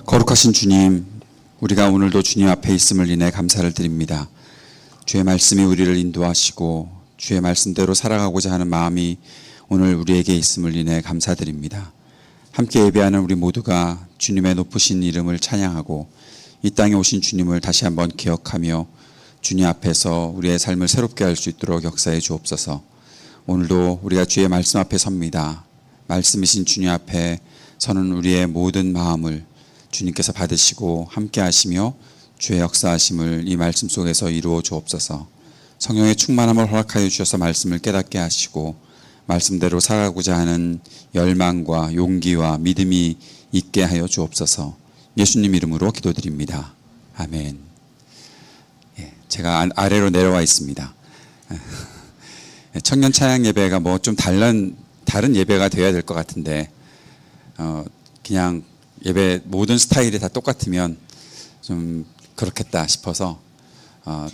거룩하신 주님, 우리가 오늘도 주님 앞에 있음을 인해 감사를 드립니다. 주의 말씀이 우리를 인도하시고 주의 말씀대로 살아가고자 하는 마음이 오늘 우리에게 있음을 인해 감사드립니다. 함께 예배하는 우리 모두가 주님의 높으신 이름을 찬양하고 이 땅에 오신 주님을 다시 한번 기억하며 주님 앞에서 우리의 삶을 새롭게 할 수 있도록 역사해 주옵소서. 오늘도 우리가 주의 말씀 앞에 섭니다. 말씀이신 주님 앞에 서는 우리의 모든 마음을 주님께서 받으시고 함께 하시며 주의 역사하심을 이 말씀 속에서 이루어 주옵소서. 성령의 충만함을 허락하여 주셔서 말씀을 깨닫게 하시고 말씀대로 살아가고자 하는 열망과 용기와 믿음이 있게 하여 주옵소서. 예수님 이름으로 기도드립니다. 아멘. 제가 아래로 내려와 있습니다. 청년 찬양 예배가 뭐 좀 다른 예배가 되어야 될 것 같은데 그냥 예배 모든 스타일이 다 똑같으면 좀 그렇겠다 싶어서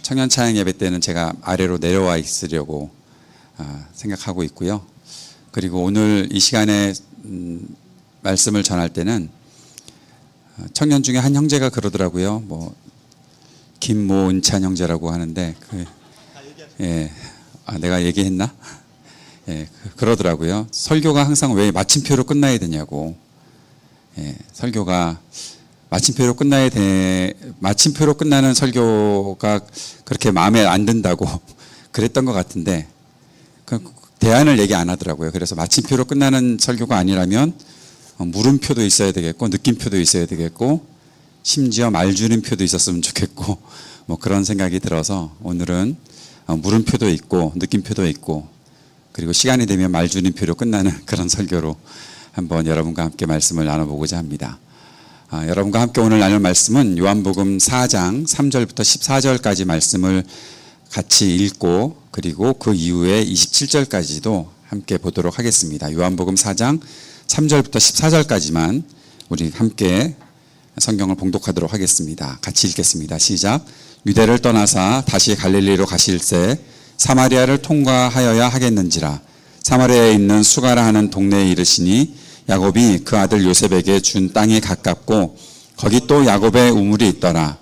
청년 찬양 예배 때는 제가 아래로 내려와 있으려고 생각하고 있고요. 그리고 오늘 이 시간에 말씀을 전할 때는 청년 중에 한 형제가 그러더라고요. 뭐 김모은찬 형제라고 하는데 내가 얘기했나? 그러더라고요. 설교가 항상 왜 마침표로 끝나야 되냐고. 설교가 마침표로 끝나는 설교가 그렇게 마음에 안 든다고 그랬던 것 같은데 대안을 얘기 안 하더라고요. 그래서 마침표로 끝나는 설교가 아니라면 물음표도 있어야 되겠고 느낌표도 있어야 되겠고 심지어 말줄임표도 있었으면 좋겠고 뭐 그런 생각이 들어서 오늘은 물음표도 있고 느낌표도 있고 그리고 시간이 되면 말줄임표로 끝나는 그런 설교로 한번 여러분과 함께 말씀을 나눠보고자 합니다. 여러분과 함께 오늘 나눌 말씀은 요한복음 4장 3절부터 14절까지 말씀을 같이 읽고 그리고 그 이후에 27절까지도 함께 보도록 하겠습니다. 요한복음 4장 3절부터 14절까지만 우리 함께 성경을 봉독하도록 하겠습니다. 같이 읽겠습니다. 시작. 유대를 떠나사 다시 갈릴리로 가실새 사마리아를 통과하여야 하겠는지라. 사마리아에 있는 수가라 하는 동네에 이르시니 야곱이 그 아들 요셉에게 준 땅이 가깝고 거기 또 야곱의 우물이 있더라.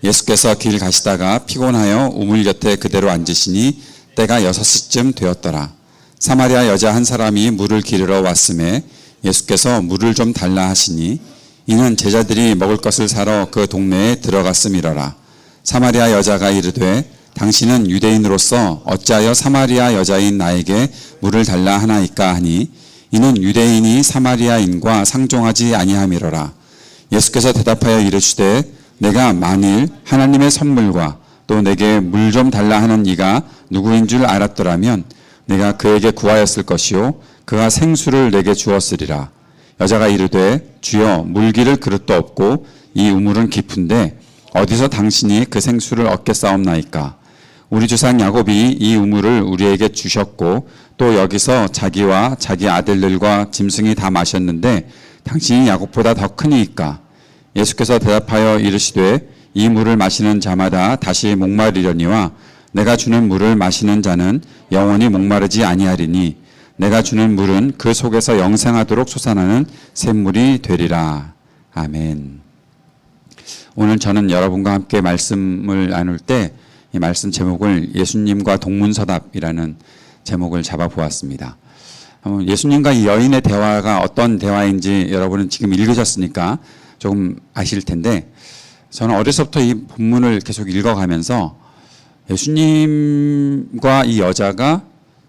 예수께서 길 가시다가 피곤하여 우물 곁에 그대로 앉으시니 때가 6시쯤 되었더라. 사마리아 여자 한 사람이 물을 기르러 왔음에 예수께서 물을 좀 달라 하시니 이는 제자들이 먹을 것을 사러 그 동네에 들어갔음이러라. 사마리아 여자가 이르되 당신은 유대인으로서 어찌하여 사마리아 여자인 나에게 물을 달라 하나이까 하니 이는 유대인이 사마리아인과 상종하지 아니함이로라. 예수께서 대답하여 이르시되 내가 만일 하나님의 선물과 또 내게 물 좀 달라 하는 이가 누구인 줄 알았더라면 내가 그에게 구하였을 것이요 그가 생수를 내게 주었으리라. 여자가 이르되 주여 물기를 그릇도 없고 이 우물은 깊은데 어디서 당신이 그 생수를 얻겠사옵나이까. 우리 조상 야곱이 이 우물을 우리에게 주셨고 또 여기서 자기와 자기 아들들과 짐승이 다 마셨는데 당신이 야곱보다 더 크니이까. 예수께서 대답하여 이르시되 이 물을 마시는 자마다 다시 목마르려니와 내가 주는 물을 마시는 자는 영원히 목마르지 아니하리니 내가 주는 물은 그 속에서 영생하도록 솟아나는 샘물이 되리라. 아멘. 오늘 저는 여러분과 함께 말씀을 나눌 때 이 말씀 제목을 예수님과 동문서답이라는 제목을 잡아보았습니다. 예수님과 이 여인의 대화가 어떤 대화인지 여러분은 지금 읽으셨으니까 조금 아실 텐데 저는 어려서부터 이 본문을 계속 읽어가면서 예수님과 이 여자가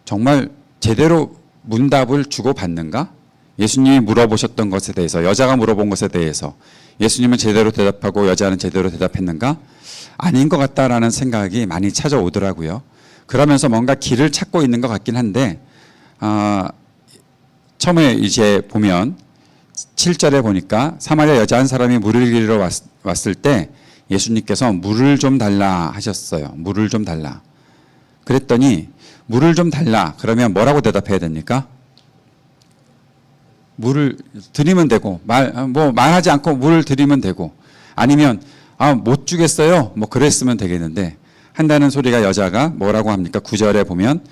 정말 제대로 문답을 주고받는가? 예수님이 물어보셨던 것에 대해서 여자가 물어본 것에 대해서 예수님은 제대로 대답하고 여자는 제대로 대답했는가? 아닌 것 같다라는 생각이 많이 찾아오더라고요. 그러면서 뭔가 길을 찾고 있는 것 같긴 한데 처음에 이제 보면 7절에 보니까 사마리아 여자 한 사람이 물을 기르러 왔을 때 예수님께서 물을 좀 달라 하셨어요. 물을 좀 달라. 그랬더니 물을 좀 달라. 그러면 뭐라고 대답해야 됩니까? 물을 드리면 되고 말하지 않고 물을 드리면 되고 아니면 못 주겠어요. 뭐 그랬으면 되겠는데 한다는 소리가 여자가 뭐라고 합니까? 9절에 보면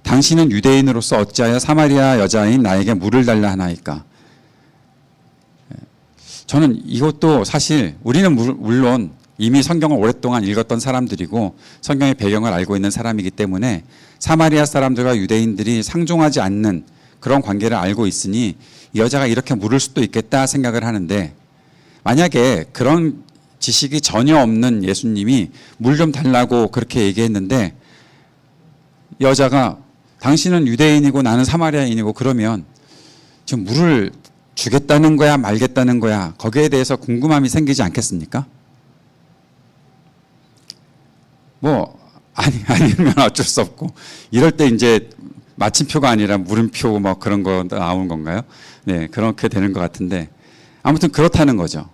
당신은 유대인으로서 어찌하여 사마리아 여자인 나에게 물을 달라 하나이까. 저는 이것도 사실 우리는 물론 이미 성경을 오랫동안 읽었던 사람들이고 성경의 배경을 알고 있는 사람이기 때문에 사마리아 사람들과 유대인들이 상종하지 않는 그런 관계를 알고 있으니 이 여자가 이렇게 물을 수도 있겠다 생각을 하는데, 만약에 그런 지식이 전혀 없는 예수님이 물 좀 달라고 그렇게 얘기했는데 여자가 당신은 유대인이고 나는 사마리아인이고 그러면 지금 물을 주겠다는 거야 말겠다는 거야, 거기에 대해서 궁금함이 생기지 않겠습니까? 아니면 어쩔 수 없고, 이럴 때 이제 마침표가 아니라 물음표 뭐 그런 거 나오는 건가요? 네, 그렇게 되는 것 같은데, 아무튼 그렇다는 거죠.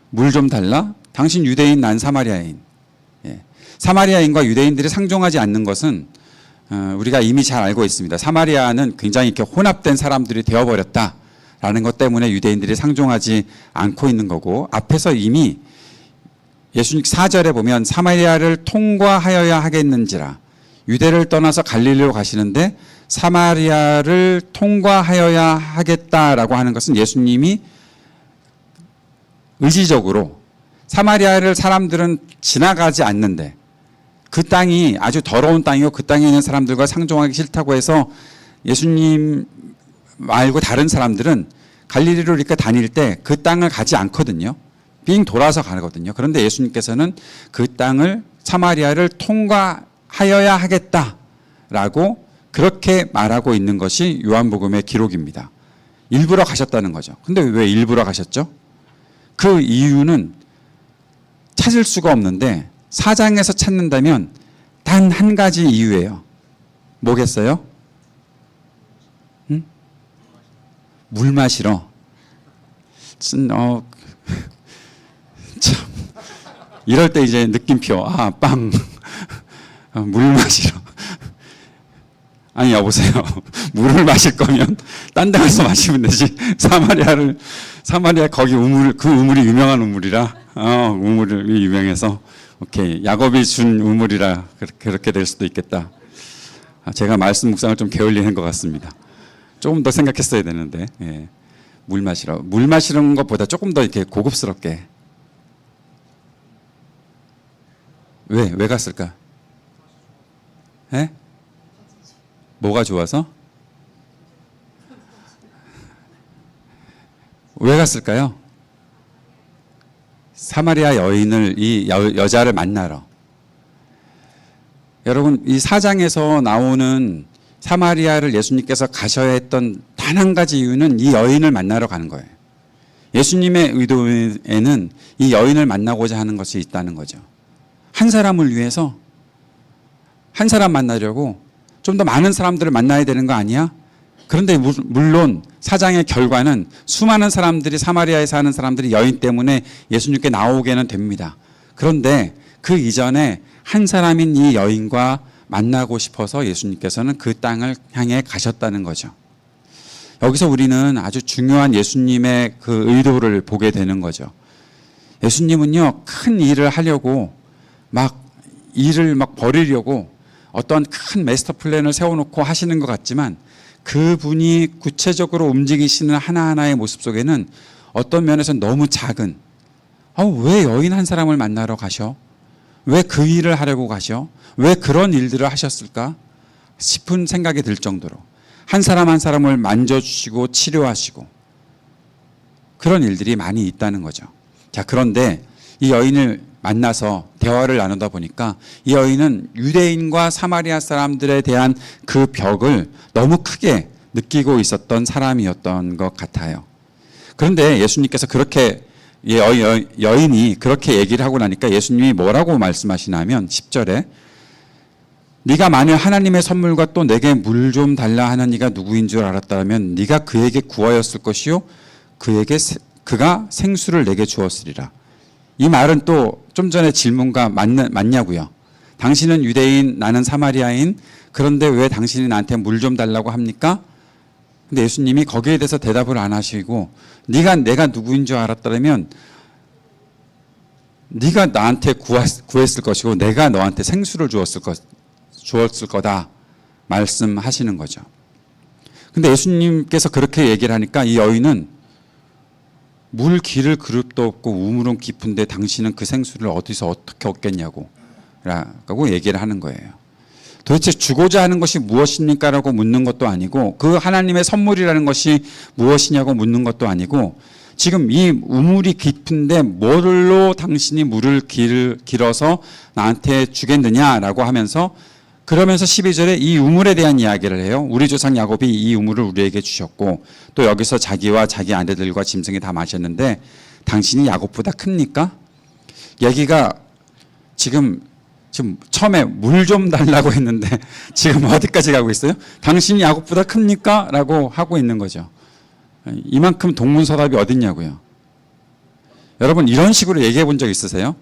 물 좀 달라? 당신 유대인, 난 사마리아인. 예. 사마리아인과 유대인들이 상종하지 않는 것은 우리가 이미 잘 알고 있습니다. 사마리아는 굉장히 이렇게 혼합된 사람들이 되어버렸다라는 것 때문에 유대인들이 상종하지 않고 있는 거고, 앞에서 이미 예수님 4절에 보면 사마리아를 통과하여야 하겠는지라, 유대를 떠나서 갈릴리로 가시는데 사마리아를 통과하여야 하겠다라고 하는 것은 예수님이 의지적으로 사마리아를 사람들은 지나가지 않는데 그 땅이 아주 더러운 땅이고 그 땅에 있는 사람들과 상종하기 싫다고 해서 예수님 말고 다른 사람들은 갈릴리로 이렇게 다닐 때 그 땅을 가지 않거든요. 빙 돌아서 가거든요. 그런데 예수님께서는 그 땅을, 사마리아를 통과하여야 하겠다라고 그렇게 말하고 있는 것이 요한복음의 기록입니다. 일부러 가셨다는 거죠. 근데 왜 일부러 가셨죠? 그 이유는 찾을 수가 없는데 4장에서 찾는다면 단 한 가지 이유예요. 뭐겠어요? 응? 물 마시러. 참, 이럴 때 이제 느낌표, 빵. 물 마시러. 아니, 여보세요. 물을 마실 거면 딴 데 가서 마시면 되지. 사마리아 거기 그 우물이 유명한 우물이라, 우물이 유명해서, 오케이. 야곱이 준 우물이라 그렇게 될 수도 있겠다. 제가 말씀 묵상을 좀 게을리한 것 같습니다. 조금 더 생각했어야 되는데, 예. 물 마시는 것보다 조금 더 이렇게 고급스럽게. 왜 갔을까? 예? 뭐가 좋아서? 왜 갔을까요? 사마리아 여인을, 이 여자를 만나러. 여러분, 이 4장에서 나오는 사마리아를 예수님께서 가셔야 했던 단 한 가지 이유는 이 여인을 만나러 가는 거예요. 예수님의 의도에는 이 여인을 만나고자 하는 것이 있다는 거죠. 한 사람을 위해서, 한 사람 만나려고 좀 더 많은 사람들을 만나야 되는 거 아니야? 그런데 물론 사장의 결과는 수많은 사람들이, 사마리아에 사는 사람들이 여인 때문에 예수님께 나오게는 됩니다. 그런데 그 이전에 한 사람인 이 여인과 만나고 싶어서 예수님께서는 그 땅을 향해 가셨다는 거죠. 여기서 우리는 아주 중요한 예수님의 그 의도를 보게 되는 거죠. 예수님은요, 큰 일을 하려고 일을 벌이려고 어떤 큰 마스터 플랜을 세워놓고 하시는 것 같지만, 그분이 구체적으로 움직이시는 하나하나의 모습 속에는 어떤 면에서 너무 작은, 왜 여인 한 사람을 만나러 가셔? 왜 그 일을 하려고 가셔? 왜 그런 일들을 하셨을까? 싶은 생각이 들 정도로 한 사람 한 사람을 만져주시고 치료하시고 그런 일들이 많이 있다는 거죠. 자, 그런데 이 여인을 만나서 대화를 나누다 보니까 이 여인은 유대인과 사마리아 사람들에 대한 그 벽을 너무 크게 느끼고 있었던 사람이었던 것 같아요. 그런데 예수님께서 그렇게, 여인이 그렇게 얘기를 하고 나니까 예수님이 뭐라고 말씀하시냐면 10절에 네가 만일 하나님의 선물과 또 내게 물 좀 달라 하는 이가 누구인 줄 알았다면 네가 그에게 구하였을 것이요 그가 생수를 내게 주었으리라. 이 말은 또 좀 전에 질문과 맞냐고요. 당신은 유대인, 나는 사마리아인, 그런데 왜 당신이 나한테 물 좀 달라고 합니까? 근데 예수님이 거기에 대해서 대답을 안 하시고, 내가 누구인 줄 알았다면 네가 나한테 구했을 것이고 내가 너한테 생수를 주었을 거다 말씀하시는 거죠. 근데 예수님께서 그렇게 얘기를 하니까 이 여인은 물 기를 그릇도 없고 우물은 깊은데 당신은 그 생수를 어디서 어떻게 얻겠냐고 라고 얘기를 하는 거예요. 도대체 주고자 하는 것이 무엇입니까? 라고 묻는 것도 아니고 그 하나님의 선물이라는 것이 무엇이냐고 묻는 것도 아니고 지금 이 우물이 깊은데 뭘로 당신이 물을 길어서 나한테 주겠느냐라고 하면서 그러면서 12절에 이 우물에 대한 이야기를 해요. 우리 조상 야곱이 이 우물을 우리에게 주셨고 또 여기서 자기와 자기 아내들과 짐승이 다 마셨는데 당신이 야곱보다 큽니까? 얘기가 지금 처음에 물 좀 달라고 했는데 지금 어디까지 가고 있어요? 당신이 야곱보다 큽니까? 라고 하고 있는 거죠. 이만큼 동문서답이 어딨냐고요. 여러분 이런 식으로 얘기해 본 적 있으세요?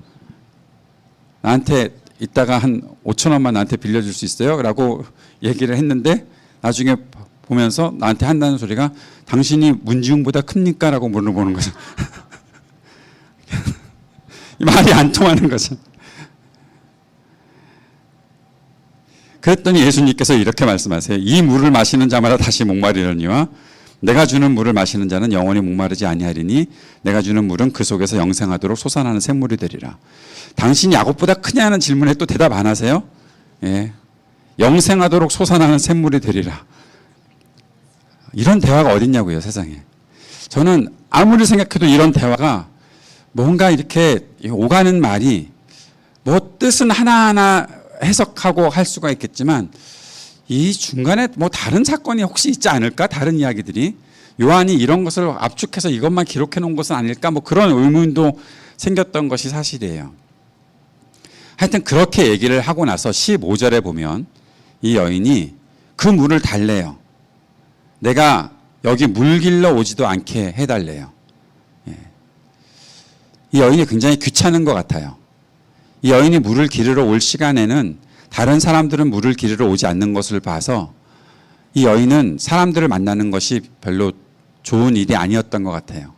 나한테 이따가 한 5천 원만 나한테 빌려줄 수 있어요? 라고 얘기를 했는데 나중에 보면서 나한테 한다는 소리가 당신이 문지웅보다 큽니까? 라고 물어보는 거죠. 말이 안 통하는 거죠. 그랬더니 예수님께서 이렇게 말씀하세요. 이 물을 마시는 자마다 다시 목마르려니와 내가 주는 물을 마시는 자는 영원히 목마르지 아니하리니 내가 주는 물은 그 속에서 영생하도록 솟아나는 샘물이 되리라. 당신이 야곱보다 크냐는 질문에 또 대답 안 하세요? 예. 영생하도록 솟아나는 샘물이 되리라. 이런 대화가 어딨냐고요, 세상에. 저는 아무리 생각해도 이런 대화가 뭔가 이렇게 오가는 말이 뭐 뜻은 하나하나 해석하고 할 수가 있겠지만 이 중간에 뭐 다른 사건이 혹시 있지 않을까? 다른 이야기들이. 요한이 이런 것을 압축해서 이것만 기록해 놓은 것은 아닐까? 뭐 그런 의문도 생겼던 것이 사실이에요. 하여튼 그렇게 얘기를 하고 나서 15절에 보면 이 여인이 그 물을 달래요. 내가 여기 물 길러 오지도 않게 해달래요. 이 여인이 굉장히 귀찮은 것 같아요. 이 여인이 물을 기르러 올 시간에는 다른 사람들은 물을 기르러 오지 않는 것을 봐서 이 여인은 사람들을 만나는 것이 별로 좋은 일이 아니었던 것 같아요.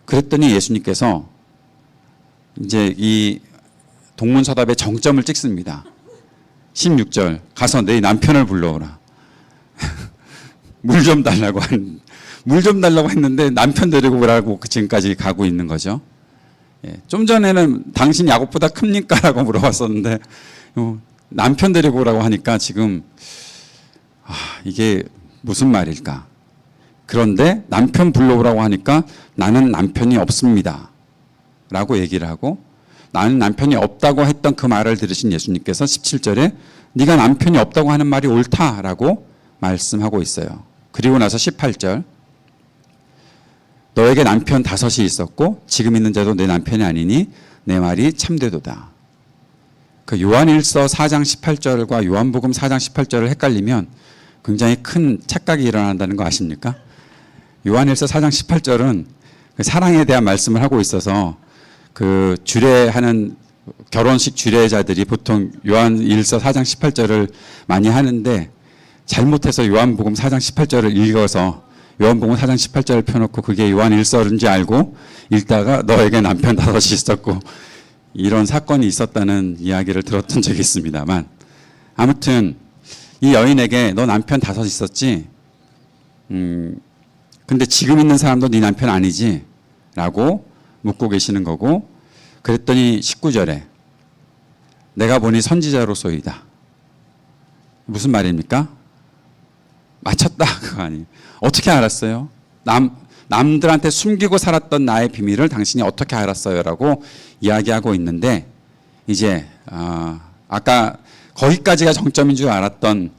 그랬더니 예수님께서 이제 이 동문서답의 정점을 찍습니다. 16절 가서 내 남편을 불러오라. 물 좀 달라고 했는데 남편 데리고 오라고 지금까지 가고 있는 거죠. 좀 전에는 당신 야곱보다 큽니까? 라고 물어봤었는데 남편 데리고 오라고 하니까 지금 이게 무슨 말일까? 그런데 남편 불러오라고 하니까 나는 남편이 없습니다. 라고 얘기를 하고 나는 남편이 없다고 했던 그 말을 들으신 예수님께서 17절에 네가 남편이 없다고 하는 말이 옳다라고 말씀하고 있어요. 그리고 나서 18절 너에게 남편 5이 있었고 지금 있는 자도 내 남편이 아니니 내 말이 참되도다. 그 요한일서 4장 18절과 요한복음 4장 18절을 헷갈리면 굉장히 큰 착각이 일어난다는 거 아십니까? 요한일서 4장 18절은 사랑에 대한 말씀을 하고 있어서 그 주례하는 결혼식 주례자들이 보통 요한일서 4장 18절을 많이 하는데 잘못해서 요한복음 4장 18절을 읽어서 요한복음 4장 18절을 펴놓고 그게 요한일서인지 알고 읽다가 너에게 남편 5이 있었고 이런 사건이 있었다는 이야기를 들었던 적이 있습니다만 아무튼 이 여인에게 너 남편 5 있었지? 근데 지금 있는 사람도 네 남편 아니지? 라고 묻고 계시는 거고 그랬더니 19절에 내가 보니 선지자로소이다. 무슨 말입니까? 맞췄다 그거 아니에요. 어떻게 알았어요? 남들한테 숨기고 살았던 나의 비밀을 당신이 어떻게 알았어요? 라고 이야기하고 있는데 이제 아까 거기까지가 정점인 줄 알았던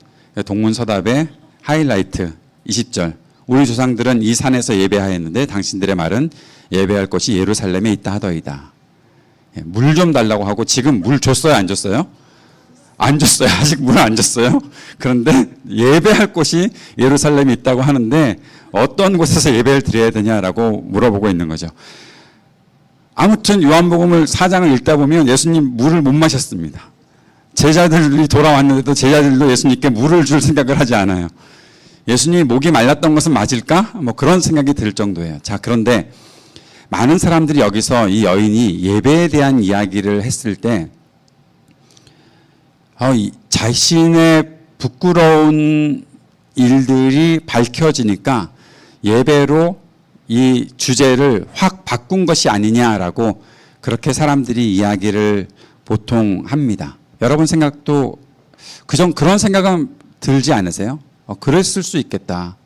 동문서답의 하이라이트 20절 우리 조상들은 이 산에서 예배하였는데 당신들의 말은 예배할 곳이 예루살렘에 있다 하더이다. 물 좀 달라고 하고 지금 물 줬어요? 안 줬어요? 안 줬어요. 아직 물 안 줬어요. 그런데 예배할 곳이 예루살렘에 있다고 하는데 어떤 곳에서 예배를 드려야 되냐라고 물어보고 있는 거죠. 아무튼 요한복음을 4장을 읽다 보면 예수님 물을 못 마셨습니다. 제자들이 돌아왔는데도 제자들도 예수님께 물을 줄 생각을 하지 않아요. 예수님이 목이 말랐던 것은 맞을까? 뭐 그런 생각이 들 정도예요. 자, 그런데 많은 사람들이 여기서 이 여인이 예배에 대한 이야기를 했을 때 자신의 부끄러운 일들이 밝혀지니까 예배로 이 주제를 확 바꾼 것이 아니냐라고 그렇게 사람들이 이야기를 보통 합니다. 여러분 생각도 그런 생각은 들지 않으세요? 그랬을 수 있겠다.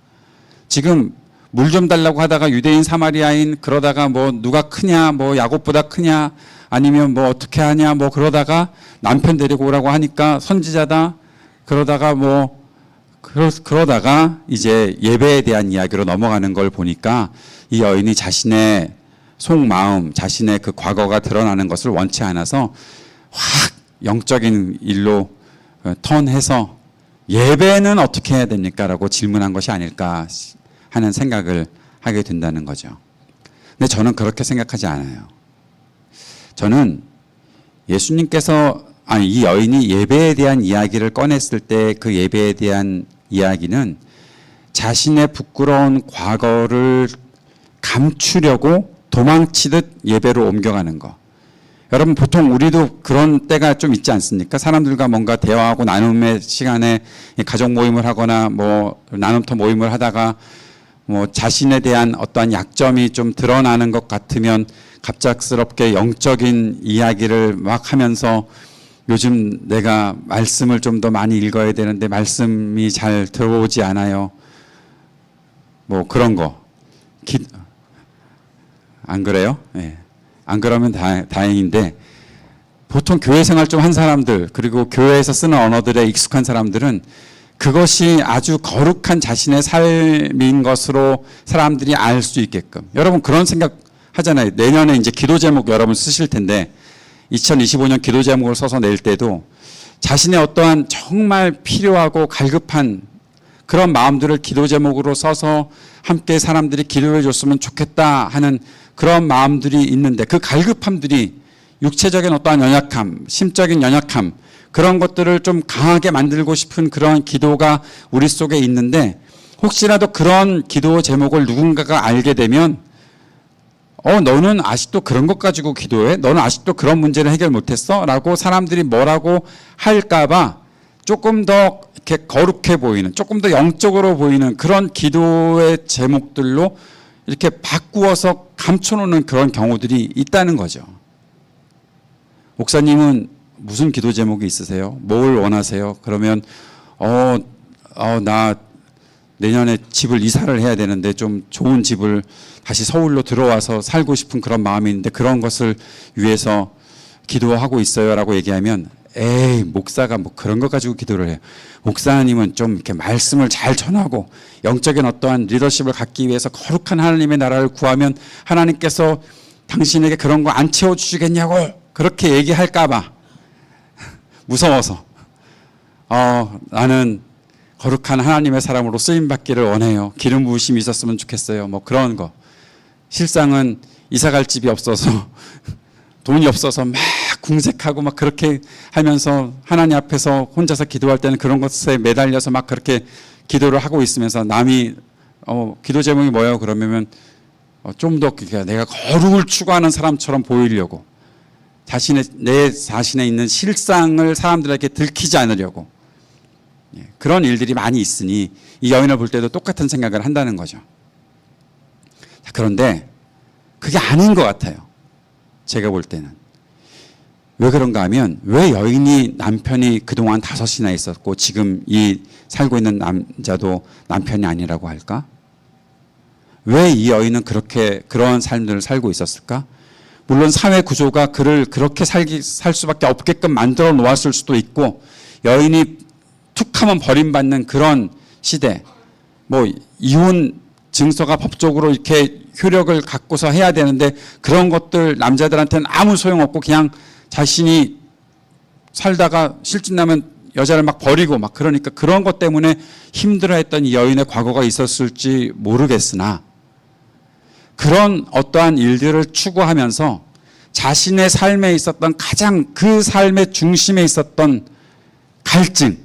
지금 물 좀 달라고 하다가 유대인 사마리아인 그러다가 뭐 누가 크냐, 뭐 야곱보다 크냐, 아니면 뭐 어떻게 하냐, 뭐 그러다가 남편 데리고 오라고 하니까 선지자다. 그러다가 그러다가 이제 예배에 대한 이야기로 넘어가는 걸 보니까 이 여인이 자신의 속마음, 자신의 그 과거가 드러나는 것을 원치 않아서 확 영적인 일로 턴해서 예배는 어떻게 해야 됩니까? 라고 질문한 것이 아닐까 하는 생각을 하게 된다는 거죠. 근데 저는 그렇게 생각하지 않아요. 저는 예수님께서 이 여인이 예배에 대한 이야기를 꺼냈을 때 그 예배에 대한 이야기는 자신의 부끄러운 과거를 감추려고 도망치듯 예배로 옮겨가는 거. 여러분 보통 우리도 그런 때가 좀 있지 않습니까? 사람들과 뭔가 대화하고 나눔의 시간에 가족 모임을 하거나 뭐 나눔터 모임을 하다가 뭐 자신에 대한 어떠한 약점이 좀 드러나는 것 같으면 갑작스럽게 영적인 이야기를 막 하면서 요즘 내가 말씀을 좀 더 많이 읽어야 되는데 말씀이 잘 들어오지 않아요. 뭐 그런 거. 안 그래요? 네. 안 그러면 다행인데 보통 교회 생활 좀 한 사람들 그리고 교회에서 쓰는 언어들에 익숙한 사람들은 그것이 아주 거룩한 자신의 삶인 것으로 사람들이 알 수 있게끔. 여러분 그런 생각 하잖아요. 내년에 이제 기도 제목 여러분 쓰실 텐데 2025년 기도 제목을 써서 낼 때도 자신의 어떠한 정말 필요하고 갈급한 그런 마음들을 기도 제목으로 써서 함께 사람들이 기도해 줬으면 좋겠다 하는 그런 마음들이 있는데 그 갈급함들이 육체적인 어떠한 연약함, 심적인 연약함 그런 것들을 좀 강하게 만들고 싶은 그런 기도가 우리 속에 있는데 혹시라도 그런 기도 제목을 누군가가 알게 되면 너는 아직도 그런 것 가지고 기도해? 너는 아직도 그런 문제를 해결 못했어? 라고 사람들이 뭐라고 할까봐 조금 더 이렇게 거룩해 보이는, 조금 더 영적으로 보이는 그런 기도의 제목들로 이렇게 바꾸어서 감춰놓는 그런 경우들이 있다는 거죠. 목사님은 무슨 기도 제목이 있으세요? 뭘 원하세요? 그러면 나 내년에 집을 이사를 해야 되는데 좀 좋은 집을 다시 서울로 들어와서 살고 싶은 그런 마음이 있는데 그런 것을 위해서 기도하고 있어요 라고 얘기하면 에이 목사가 뭐 그런 것 가지고 기도를 해요. 목사님은 좀 이렇게 말씀을 잘 전하고 영적인 어떠한 리더십을 갖기 위해서 거룩한 하나님의 나라를 구하면 하나님께서 당신에게 그런 거 안 채워주시겠냐고 그렇게 얘기할까 봐 무서워서 나는 거룩한 하나님의 사람으로 쓰임받기를 원해요. 기름 부으심이 있었으면 좋겠어요. 뭐 그런 거. 실상은 이사갈 집이 없어서 돈이 없어서 막 궁색하고 막 그렇게 하면서 하나님 앞에서 혼자서 기도할 때는 그런 것에 매달려서 막 그렇게 기도를 하고 있으면서 남이 기도 제목이 뭐예요? 그러면 좀 더 내가 거룩을 추구하는 사람처럼 보이려고 내 자신에 있는 실상을 사람들에게 들키지 않으려고 그런 일들이 많이 있으니 이 여인을 볼 때도 똑같은 생각을 한다는 거죠. 그런데 그게 아닌 것 같아요. 제가 볼 때는. 왜 그런가 하면 왜 여인이 남편이 그동안 5이나 있었고 지금 이 살고 있는 남자도 남편이 아니라고 할까? 왜 이 여인은 그런 삶들을 살고 있었을까? 물론 사회 구조가 그를 그렇게 살 수밖에 없게끔 만들어 놓았을 수도 있고 여인이 툭하면 버림받는 그런 시대, 뭐 이혼 증서가 법적으로 이렇게 효력을 갖고서 해야 되는데 그런 것들 남자들한테는 아무 소용없고 그냥 자신이 살다가 실진나면 여자를 막 버리고 막 그러니까 그런 것 때문에 힘들어했던 이 여인의 과거가 있었을지 모르겠으나 그런 어떠한 일들을 추구하면서 자신의 삶에 있었던 가장 그 삶의 중심에 있었던 갈증,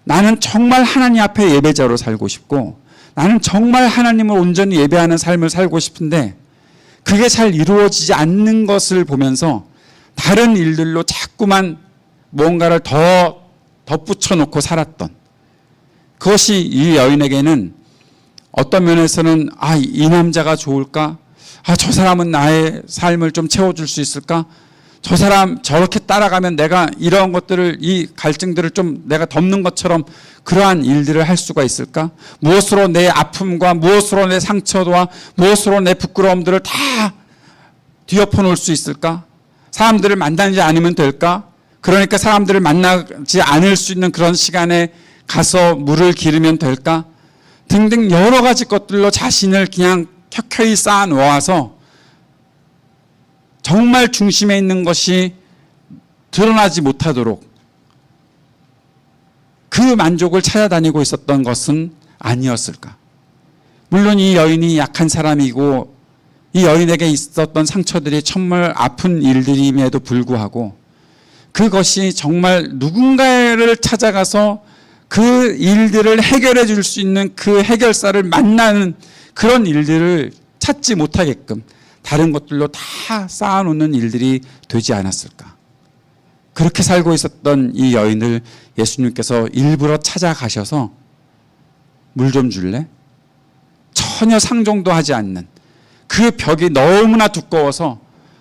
나는 정말 하나님 앞에 예배자로 살고 싶고 나는 정말 하나님을 온전히 예배하는 삶을 살고 싶은데 그게 잘 이루어지지 않는 것을 보면서 다른 일들로 자꾸만 뭔가를 더 덧붙여 놓고 살았던 그것이 이 여인에게는 어떤 면에서는 이 남자가 좋을까? 저 사람은 나의 삶을 좀 채워줄 수 있을까? 저 사람 저렇게 따라가면 내가 이런 것들을, 이 갈증들을 좀 내가 덮는 것처럼 그러한 일들을 할 수가 있을까? 무엇으로 내 아픔과 무엇으로 내 상처와 무엇으로 내 부끄러움들을 다 뒤엎어 놓을 수 있을까? 사람들을 만나지 않으면 될까? 그러니까 사람들을 만나지 않을 수 있는 그런 시간에 가서 물을 기르면 될까? 등등 여러 가지 것들로 자신을 그냥 켜켜이 쌓아 놓아서 정말 중심에 있는 것이 드러나지 못하도록 그 만족을 찾아다니고 있었던 것은 아니었을까? 물론 이 여인이 약한 사람이고 이 여인에게 있었던 상처들이 정말 아픈 일들임에도 불구하고 그것이 정말 누군가를 찾아가서 그 일들을 해결해 줄 수 있는 그 해결사를 만나는 그런 일들을 찾지 못하게끔 다른 것들로 다 쌓아놓는 일들이 되지 않았을까? 그렇게 살고 있었던 이 여인을 예수님께서 일부러 찾아가셔서 물 좀 줄래? 전혀 상종도 하지 않는 그 벽이 너무나 두꺼워서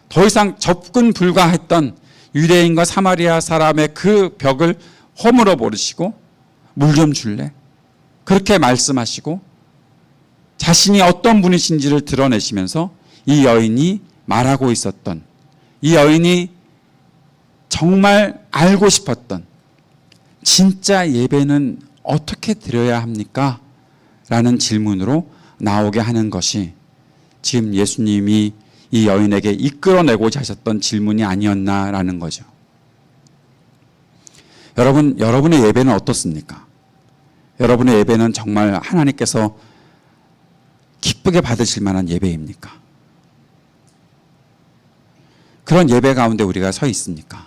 더 이상 접근 불가했던 유대인과 사마리아 사람의 그 벽을 허물어 버리시고 물 좀 줄래? 그렇게 말씀하시고 자신이 어떤 분이신지를 드러내시면서 이 여인이 말하고 있었던, 이 여인이 정말 알고 싶었던 진짜 예배는 어떻게 드려야 합니까? 라는 질문으로 나오게 하는 것이 지금 예수님이 이 여인에게 이끌어내고자 하셨던 질문이 아니었나라는 거죠. 여러분의 예배는 어떻습니까? 여러분의 예배는 정말 하나님께서 기쁘게 받으실 만한 예배입니까? 그런 예배 가운데 우리가 서 있습니까?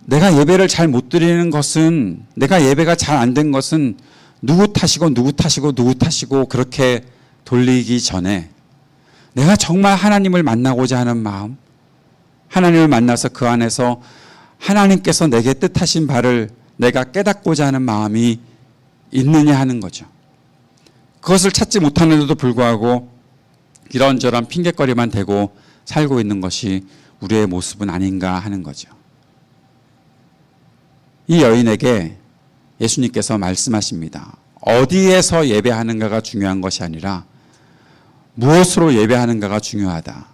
내가 예배를 잘 못 드리는 것은, 내가 예배가 잘 안 된 것은 누구 탓이고 그렇게 돌리기 전에 내가 정말 하나님을 만나고자 하는 마음, 하나님을 만나서 그 안에서 하나님께서 내게 뜻하신 바를 내가 깨닫고자 하는 마음이 있느냐 하는 거죠. 그것을 찾지 못하는데도 불구하고 이런저런 핑계거리만 대고 살고 있는 것이 우리의 모습은 아닌가 하는 거죠. 이 여인에게 예수님께서 말씀하십니다. 어디에서 예배하는가가 중요한 것이 아니라 무엇으로 예배하는가가 중요하다.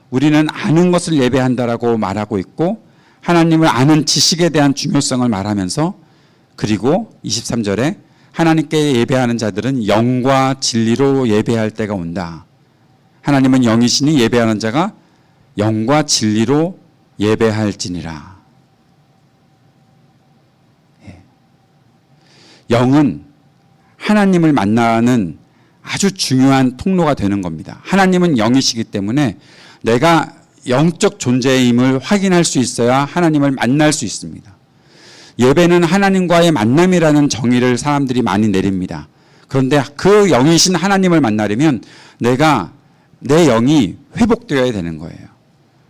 우리는 아는 것을 예배한다라고 말하고 있고 하나님을 아는 지식에 대한 중요성을 말하면서, 그리고 23절에 하나님께 예배하는 자들은 영과 진리로 예배할 때가 온다. 하나님은 영이시니 예배하는 자가 영과 진리로 예배할지니라. 영은 하나님을 만나는 아주 중요한 통로가 되는 겁니다. 하나님은 영이시기 때문에 내가 영적 존재임을 확인할 수 있어야 하나님을 만날 수 있습니다. 예배는 하나님과의 만남이라는 정의를 사람들이 많이 내립니다. 그런데 그 영이신 하나님을 만나려면 내 영이 회복되어야 되는 거예요.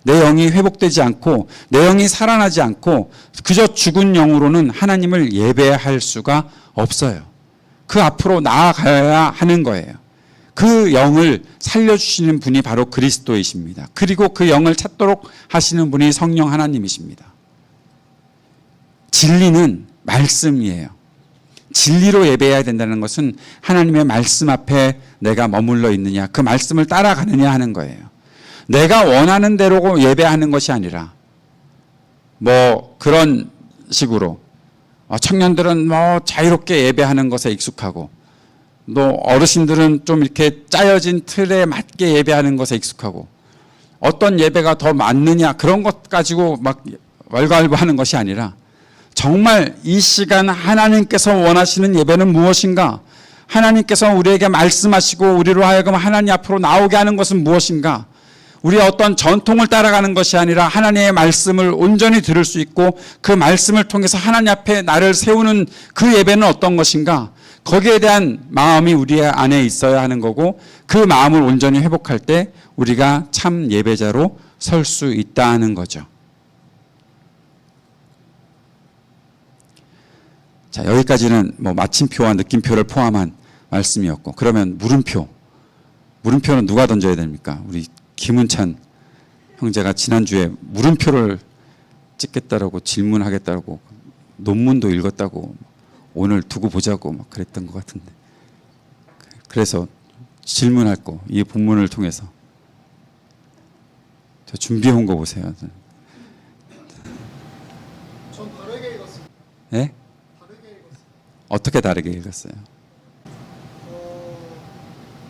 내 영이 회복되지 않고 내 영이 살아나지 않고 그저 죽은 영으로는 하나님을 예배할 수가 없어요. 그 앞으로 나아가야 하는 거예요. 그 영을 살려주시는 분이 바로 그리스도이십니다. 그리고 그 영을 찾도록 하시는 분이 성령 하나님이십니다. 진리는 말씀이에요. 진리로 예배해야 된다는 것은 하나님의 말씀 앞에 내가 머물러 있느냐, 그 말씀을 따라가느냐 하는 거예요. 내가 원하는 대로 예배하는 것이 아니라 그런 식으로 청년들은 자유롭게 예배하는 것에 익숙하고 또 어르신들은 좀 이렇게 짜여진 틀에 맞게 예배하는 것에 익숙하고 어떤 예배가 더 맞느냐 그런 것 가지고 막 왈가왈부하는 것이 아니라 정말 이 시간 하나님께서 원하시는 예배는 무엇인가? 하나님께서 우리에게 말씀하시고 우리로 하여금 하나님 앞으로 나오게 하는 것은 무엇인가? 우리의 어떤 전통을 따라가는 것이 아니라 하나님의 말씀을 온전히 들을 수 있고 그 말씀을 통해서 하나님 앞에 나를 세우는 그 예배는 어떤 것인가? 거기에 대한 마음이 우리 안에 있어야 하는 거고 그 마음을 온전히 회복할 때 우리가 참 예배자로 설 수 있다는 거죠. 자, 여기까지는 뭐 마침표와 느낌표를 포함한 말씀이었고, 그러면 물음표. 물음표는 누가 던져야 됩니까? 우리 김은찬 형제가 지난주에 물음표를 찍겠다라고 질문하겠다고 논문도 읽었다고 오늘 두고 보자고 막 그랬던 것 같은데. 그래서 질문할 거, 이 본문을 통해서. 저 준비해온 거 보세요. 전 다르게 읽었습니다. 예? 다르게 읽었습니다. 어떻게 다르게 읽었어요?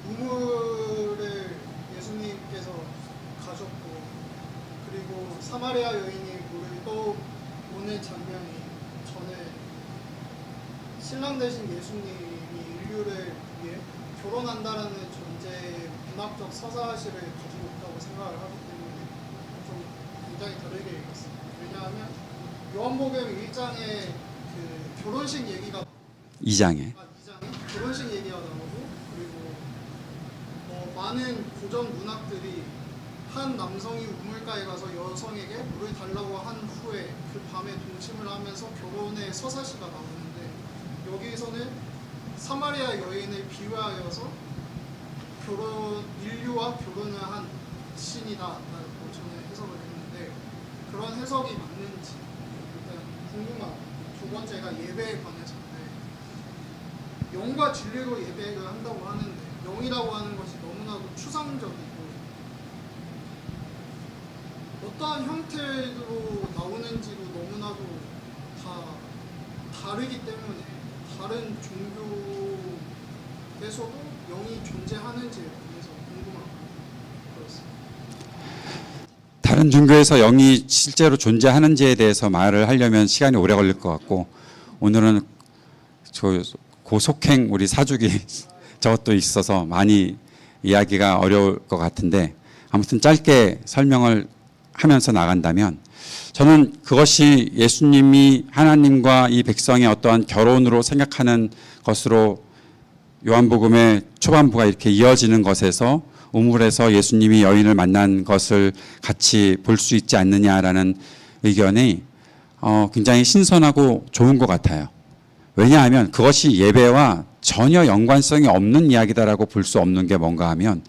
우물을 예수님께서 가셨고, 그리고 사마리아 여인이 물을 떠오는 장면이 저는 신랑 되신 예수님이 인류를 위해 결혼한다라는 존재의 문학적 서사시를 가지고 있다고 생각을 하기 때문에 좀 굉장히 다르게 읽었습니다. 왜냐하면 요한복음 1장에 그 결혼식 얘기가 2장에. 2장에 결혼식 얘기가 나오고, 그리고 많은 고전 문학들이 한 남성이 우물가에 가서 여성에게 물을 달라고 한 후에 그 밤에 동침을 하면서 결혼의 서사시가 나오는데, 여기서는 사마리아 여인을 비유하여서 인류와 결혼을 한 신이다라고 저는 해석을 했는데, 그런 해석이 맞는지 일단 궁금하고, 두 번째가 예배에 관해서인데, 영과 진리로 예배를 한다고 하는데 영이라고 하는 것이 너무나도 추상적이고 어떠한 형태로 나오는지도 너무나도 다 다르기 때문에 다른 종교에서도 영이 존재하는지에 대해서 궁금하고 그렇습니다. 다른 종교에서 영이 실제로 존재하는지에 대해서 말을 하려면 시간이 오래 걸릴 것 같고, 오늘은 고속행 우리 사주기 저것도 있어서 많이 이야기가 어려울 것 같은데, 아무튼 짧게 설명을 하면서 나간다면, 저는 그것이 예수님이 하나님과 이 백성의 어떠한 결혼으로 생각하는 것으로 요한복음의 초반부가 이렇게 이어지는 것에서 우물에서 예수님이 여인을 만난 것을 같이 볼 수 있지 않느냐라는 의견이 굉장히 신선하고 좋은 것 같아요. 왜냐하면 그것이 예배와 전혀 연관성이 없는 이야기다라고 볼 수 없는 게 뭔가 하면,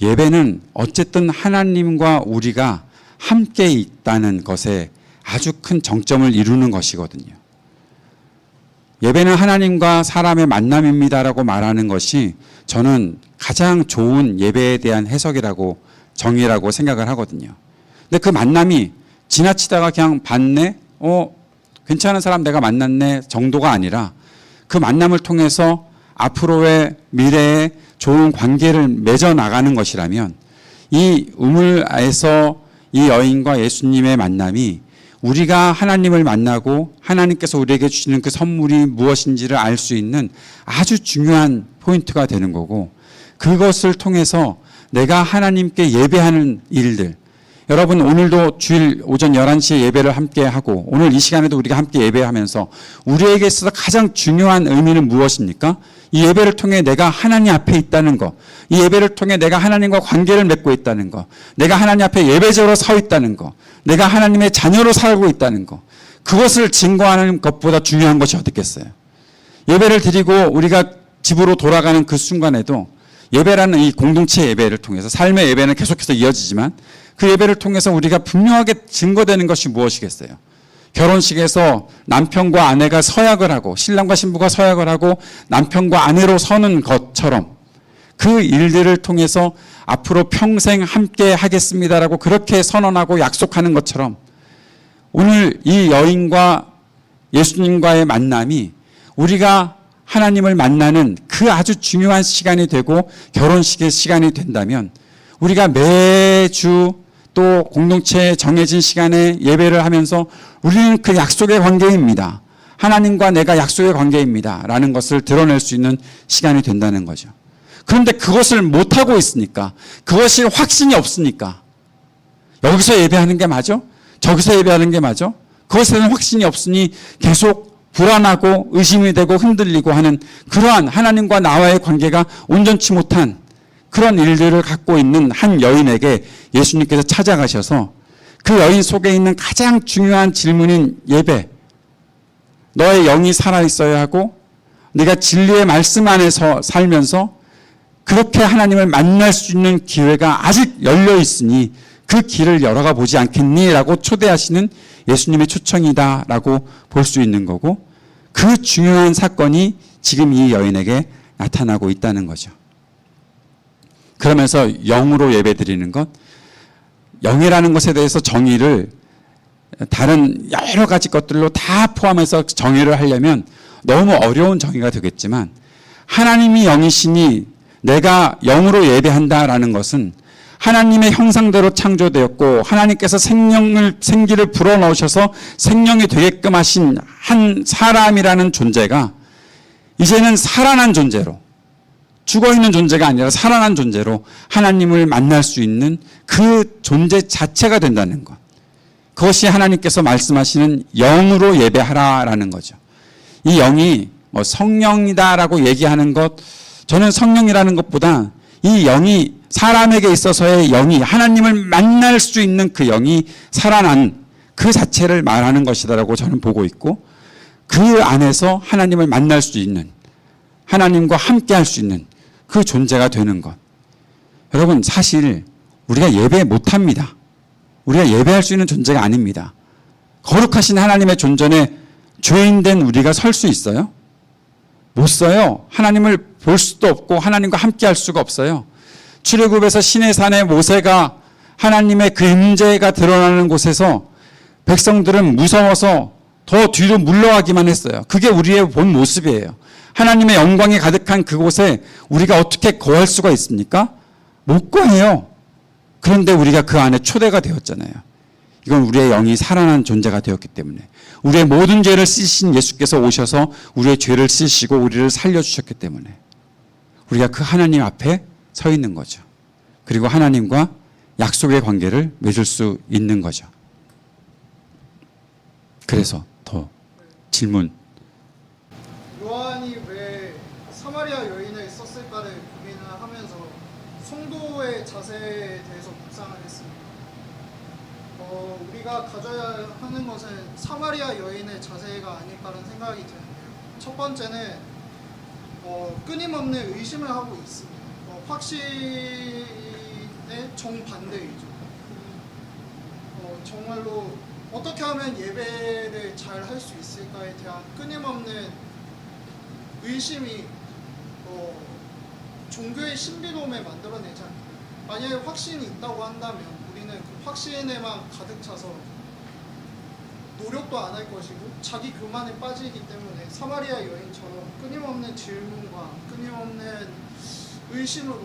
예배는 어쨌든 하나님과 우리가 함께 있다는 것에 아주 큰 정점을 이루는 것이거든요. 예배는 하나님과 사람의 만남입니다라고 말하는 것이 저는 가장 좋은 예배에 대한 해석이라고, 정의라고 생각을 하거든요. 근데 그 만남이 지나치다가 그냥 봤네, 괜찮은 사람 내가 만났네 정도가 아니라, 그 만남을 통해서 앞으로의 미래에 좋은 관계를 맺어 나가는 것이라면, 이 우물에서 이 여인과 예수님의 만남이 우리가 하나님을 만나고 하나님께서 우리에게 주시는 그 선물이 무엇인지를 알 수 있는 아주 중요한 포인트가 되는 거고, 그것을 통해서 내가 하나님께 예배하는 일들, 여러분 오늘도 주일 오전 11시에 예배를 함께 하고, 오늘 이 시간에도 우리가 함께 예배하면서 우리에게 있어서 가장 중요한 의미는 무엇입니까? 이 예배를 통해 내가 하나님 앞에 있다는 것, 이 예배를 통해 내가 하나님과 관계를 맺고 있다는 것, 내가 하나님 앞에 예배자로 서 있다는 것, 내가 하나님의 자녀로 살고 있다는 것, 그것을 증거하는 것보다 중요한 것이 어딨겠어요? 예배를 드리고 우리가 집으로 돌아가는 그 순간에도 예배라는 이 공동체 예배를 통해서, 삶의 예배는 계속해서 이어지지만 그 예배를 통해서 우리가 분명하게 증거되는 것이 무엇이겠어요? 결혼식에서 남편과 아내가 서약을 하고, 신랑과 신부가 서약을 하고 남편과 아내로 서는 것처럼, 그 일들을 통해서 앞으로 평생 함께 하겠습니다라고 그렇게 선언하고 약속하는 것처럼, 오늘 이 여인과 예수님과의 만남이 우리가 하나님을 만나는 그 아주 중요한 시간이 되고 결혼식의 시간이 된다면, 우리가 매주 또 공동체에 정해진 시간에 예배를 하면서 우리는 그 약속의 관계입니다, 하나님과 내가 약속의 관계입니다 라는 것을 드러낼 수 있는 시간이 된다는 거죠. 그런데 그것을 못하고 있으니까, 그것이 확신이 없으니까, 여기서 예배하는 게 맞아? 저기서 예배하는 게 맞아? 그것에 대한 확신이 없으니 계속 불안하고 의심이 되고 흔들리고 하는, 그러한 하나님과 나와의 관계가 온전치 못한 그런 일들을 갖고 있는 한 여인에게 예수님께서 찾아가셔서 그 여인 속에 있는 가장 중요한 질문인 예배, 너의 영이 살아있어야 하고 네가 진리의 말씀 안에서 살면서 그렇게 하나님을 만날 수 있는 기회가 아직 열려 있으니 그 길을 열어가 보지 않겠니? 라고 초대하시는 예수님의 초청이다라고 볼 수 있는 거고, 그 중요한 사건이 지금 이 여인에게 나타나고 있다는 거죠. 그러면서 영으로 예배드리는 것, 영이라는 것에 대해서 정의를 다른 여러 가지 것들로 다 포함해서 정의를 하려면 너무 어려운 정의가 되겠지만, 하나님이 영이시니 내가 영으로 예배한다라는 것은 하나님의 형상대로 창조되었고 하나님께서 생기를 불어넣으셔서 생명이 되게끔 하신 한 사람이라는 존재가 이제는 살아난 존재로, 죽어있는 존재가 아니라 살아난 존재로 하나님을 만날 수 있는 그 존재 자체가 된다는 것. 그것이 하나님께서 말씀하시는 영으로 예배하라라는 거죠. 이 영이 뭐 성령이다라고 얘기하는 것, 저는 성령이라는 것보다 이 영이, 사람에게 있어서의 영이, 하나님을 만날 수 있는 그 영이 살아난 그 자체를 말하는 것이다라고 저는 보고 있고, 그 안에서 하나님을 만날 수 있는, 하나님과 함께 할 수 있는 그 존재가 되는 것. 여러분, 사실 우리가 예배 못합니다. 우리가 예배할 수 있는 존재가 아닙니다. 거룩하신 하나님의 존전에 죄인된 우리가 설 수 있어요? 못 서요. 하나님을 볼 수도 없고 하나님과 함께 할 수가 없어요. 출애굽에서 시내산에 모세가 하나님의 그 임재가 드러나는 곳에서 백성들은 무서워서 더 뒤로 물러가기만 했어요. 그게 우리의 본 모습이에요. 하나님의 영광이 가득한 그곳에 우리가 어떻게 거할 수가 있습니까? 못 거해요. 그런데 우리가 그 안에 초대가 되었잖아요. 이건 우리의 영이 살아난 존재가 되었기 때문에, 우리의 모든 죄를 씻으신 예수께서 오셔서 우리의 죄를 씻으시고 우리를 살려주셨기 때문에 우리가 그 하나님 앞에 서 있는 거죠. 그리고 하나님과 약속의 관계를 맺을 수 있는 거죠. 그래서 더 질문. 요한이 왜 사마리아 여인을 썼을까를 고민을 하면서 성도의 자세에 대해서 묵상을 했습니다. 우리가 가져야 하는 것은 사마리아 여인의 자세가 아닐까라는 생각이 드는데요. 첫 번째는 끊임없는 의심을 하고 있습니다. 확신의 정반대이죠. 정말로 어떻게 하면 예배를 잘 할 수 있을까에 대한 끊임없는 의심이 종교의 신비로움에 만들어내지 않습니다. 만약에 확신이 있다고 한다면 우리는 그 확신에만 가득 차서 노력도 안 할 것이고 자기 교만에 빠지기 때문에 사마리아 여인처럼 끊임없는 질문과 끊임없는 의심으로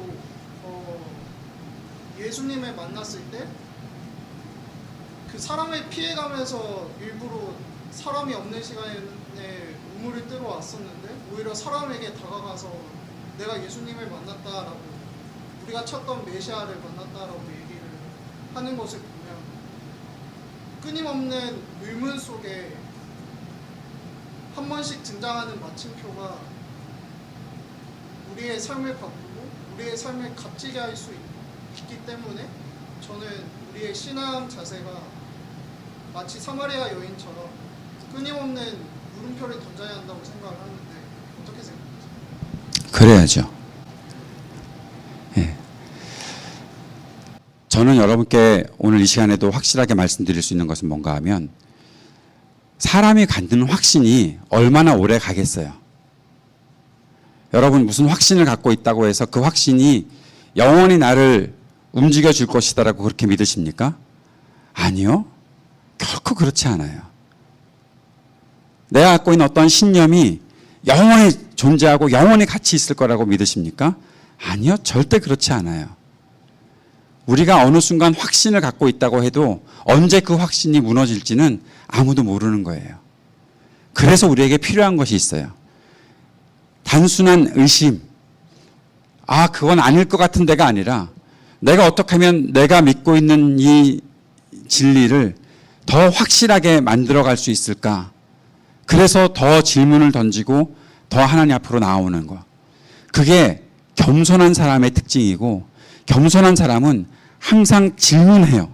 예수님을 만났을 때 그 사람을 피해가면서 일부러 사람이 없는 시간에 우물을 뜨러 왔었는데 오히려 사람에게 다가가서 내가 예수님을 만났다라고, 우리가 찾던 메시아를 만났다라고 얘기를 하는 것을 보면 끊임없는 의문 속에 한 번씩 등장하는 마침표가 우리의 삶을 바꾸고 우리의 삶을 값지게 할 수 있기 때문에 저는 우리의 신앙 자세가 마치 사마리아 여인처럼 끊임없는 물음표를 던져야 한다고 생각을 하는데 어떻게 생각하세요? 그래야죠. 예. 저는 여러분께 오늘 이 시간에도 확실하게 말씀드릴 수 있는 것은 뭔가 하면, 사람이 갖는 확신이 얼마나 오래 가겠어요. 여러분, 무슨 확신을 갖고 있다고 해서 그 확신이 영원히 나를 움직여 줄 것이다라고 그렇게 믿으십니까? 아니요. 결코 그렇지 않아요. 내가 갖고 있는 어떤 신념이 영원히 존재하고 영원히 같이 있을 거라고 믿으십니까? 아니요. 절대 그렇지 않아요. 우리가 어느 순간 확신을 갖고 있다고 해도 언제 그 확신이 무너질지는 아무도 모르는 거예요. 그래서 우리에게 필요한 것이 있어요. 단순한 의심, 그건 아닐 것 같은 데가 아니라, 내가 어떻게 하면 내가 믿고 있는 이 진리를 더 확실하게 만들어갈 수 있을까? 그래서 더 질문을 던지고 더 하나님 앞으로 나오는 거. 그게 겸손한 사람의 특징이고, 겸손한 사람은 항상 질문해요.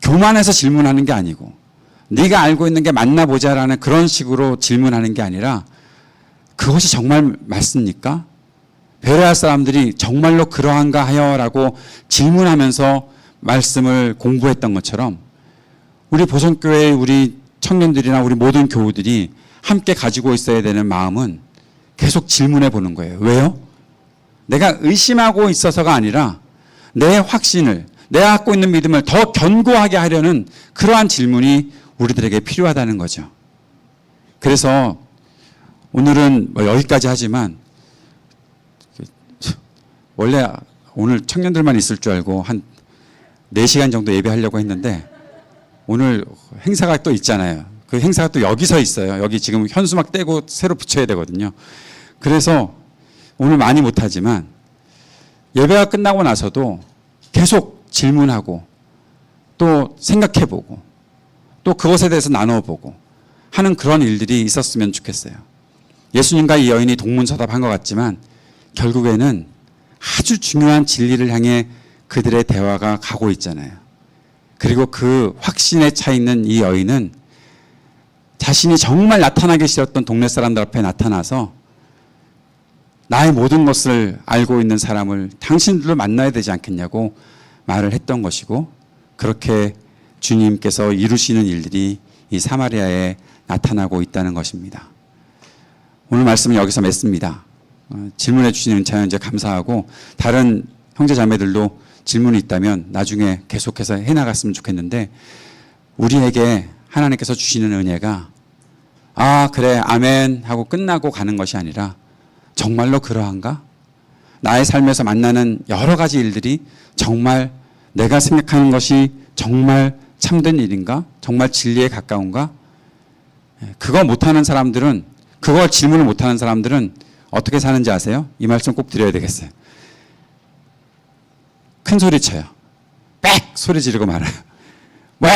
교만해서 질문하는 게 아니고, 네가 알고 있는 게 맞나 보자라는 그런 식으로 질문하는 게 아니라 그것이 정말 맞습니까? 베레아 사람들이 정말로 그러한가 하여라고 질문하면서 말씀을 공부했던 것처럼 우리 보성교회의 우리 청년들이나 우리 모든 교우들이 함께 가지고 있어야 되는 마음은 계속 질문해 보는 거예요. 왜요? 내가 의심하고 있어서가 아니라 내 확신을, 내가 갖고 있는 믿음을 더 견고하게 하려는 그러한 질문이 우리들에게 필요하다는 거죠. 그래서 오늘은 뭐 여기까지 하지만 원래 오늘 청년들만 있을 줄 알고 한 4시간 정도 예배하려고 했는데 오늘 행사가 또 있잖아요. 그 행사가 또 여기서 있어요. 여기 지금 현수막 떼고 새로 붙여야 되거든요. 그래서 오늘 많이 못하지만 예배가 끝나고 나서도 계속 질문하고 또 생각해보고 또 그것에 대해서 나눠보고 하는 그런 일들이 있었으면 좋겠어요. 예수님과 이 여인이 동문서답한 것 같지만 결국에는 아주 중요한 진리를 향해 그들의 대화가 가고 있잖아요. 그리고 그 확신에 차 있는 이 여인은 자신이 정말 나타나기 싫었던 동네 사람들 앞에 나타나서 나의 모든 것을 알고 있는 사람을 당신들로 만나야 되지 않겠냐고 말을 했던 것이고 그렇게 주님께서 이루시는 일들이 이 사마리아에 나타나고 있다는 것입니다. 오늘 말씀은 여기서 맺습니다. 질문해 주신 은찬현재 감사하고 다른 형제 자매들도 질문이 있다면 나중에 계속해서 해나갔으면 좋겠는데 우리에게 하나님께서 주시는 은혜가 아 그래 아멘 하고 끝나고 가는 것이 아니라 정말로 그러한가? 나의 삶에서 만나는 여러 가지 일들이 정말 내가 생각하는 것이 정말 참된 일인가? 정말 진리에 가까운가? 그거 못하는 사람들은 그거 질문을 못하는 사람들은 어떻게 사는지 아세요? 이 말씀 꼭 드려야 되겠어요. 큰 소리 쳐요. 빽! 소리 지르고 말아요. 왜?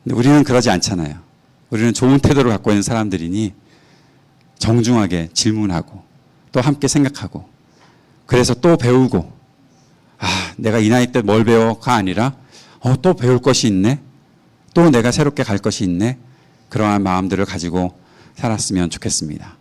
근데 우리는 그러지 않잖아요. 우리는 좋은 태도를 갖고 있는 사람들이니 정중하게 질문하고 또 함께 생각하고 그래서 또 배우고 아 내가 이 나이 때 뭘 배워가 아니라 또 배울 것이 있네. 또 내가 새롭게 갈 것이 있네. 그러한 마음들을 가지고 살았으면 좋겠습니다.